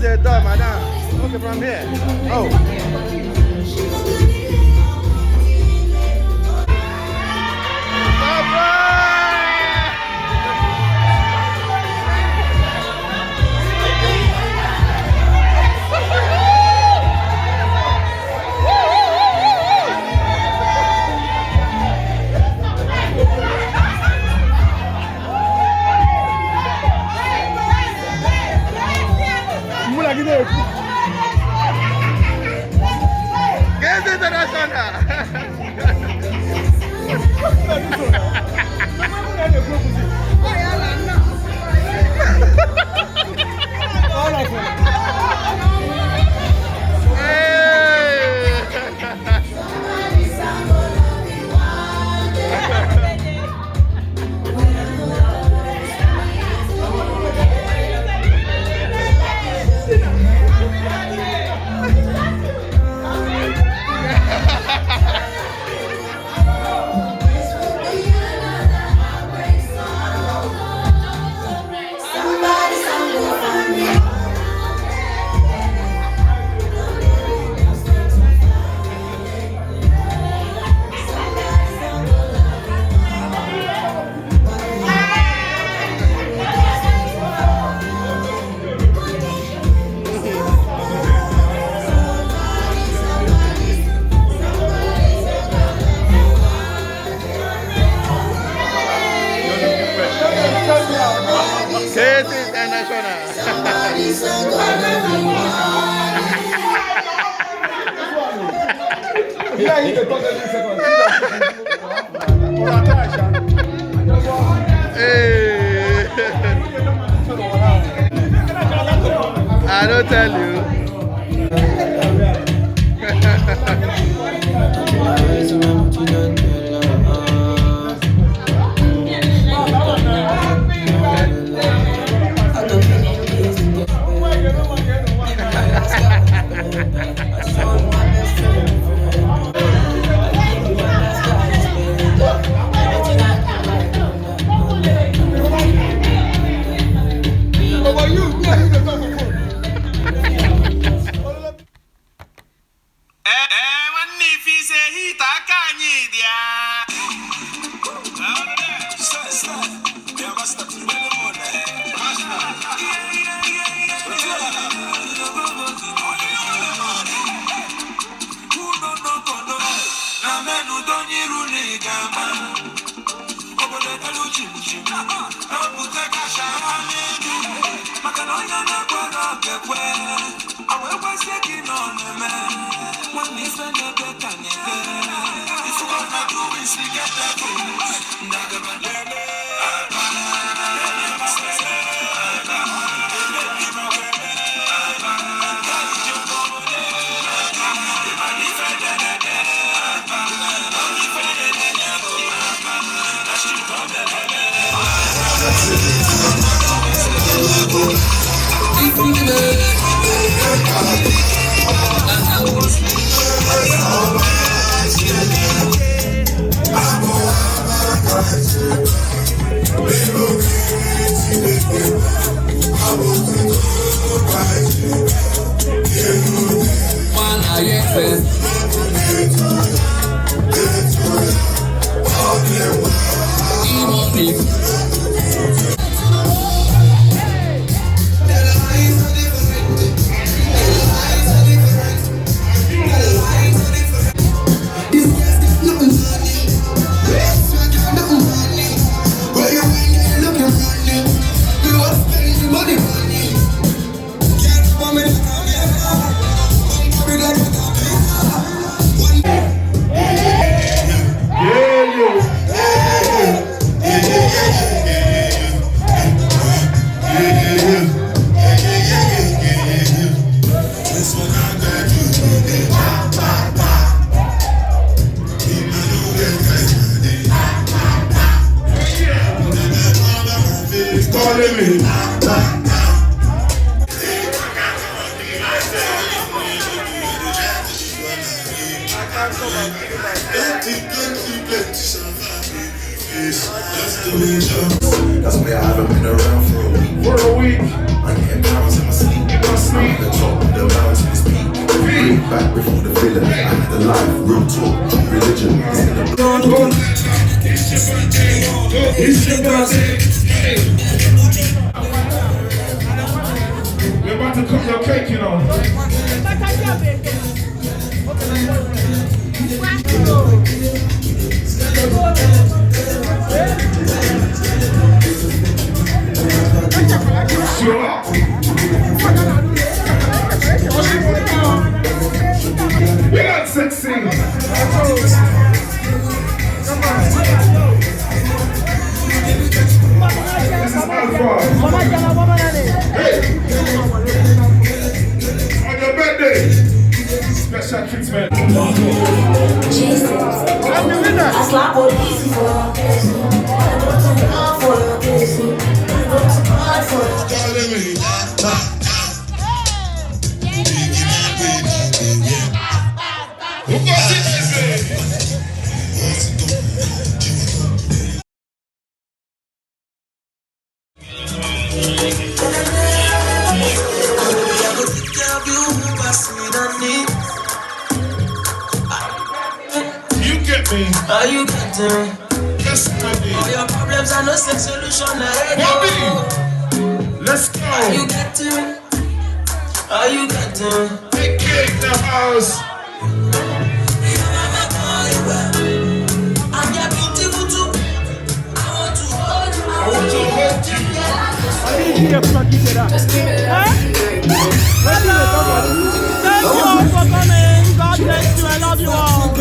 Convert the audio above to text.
close the door, madam. Okay, from here. Oh. Guess international. This is international. Hey. I don't tell you. back before the villain. I had a life, real talk, religion. It's in the It's your birthday. We're about to cut your cake, you know. Sure. We got sexy. This is Alpha. Hey. On your birthday, special treatment. I slap on easy for your kiss. I don't take hard for your kiss. I don't take hard for your kiss. Who got it? You get me? Are you getting me? Yes, baby. All your problems are no sex solution. Bobby, let's go. Are you getting me? Are you getting me? Big cake in the house. I'm your beautiful too. I want to hold you. I want to hold you. Thank you all for coming. God bless you. I love you all.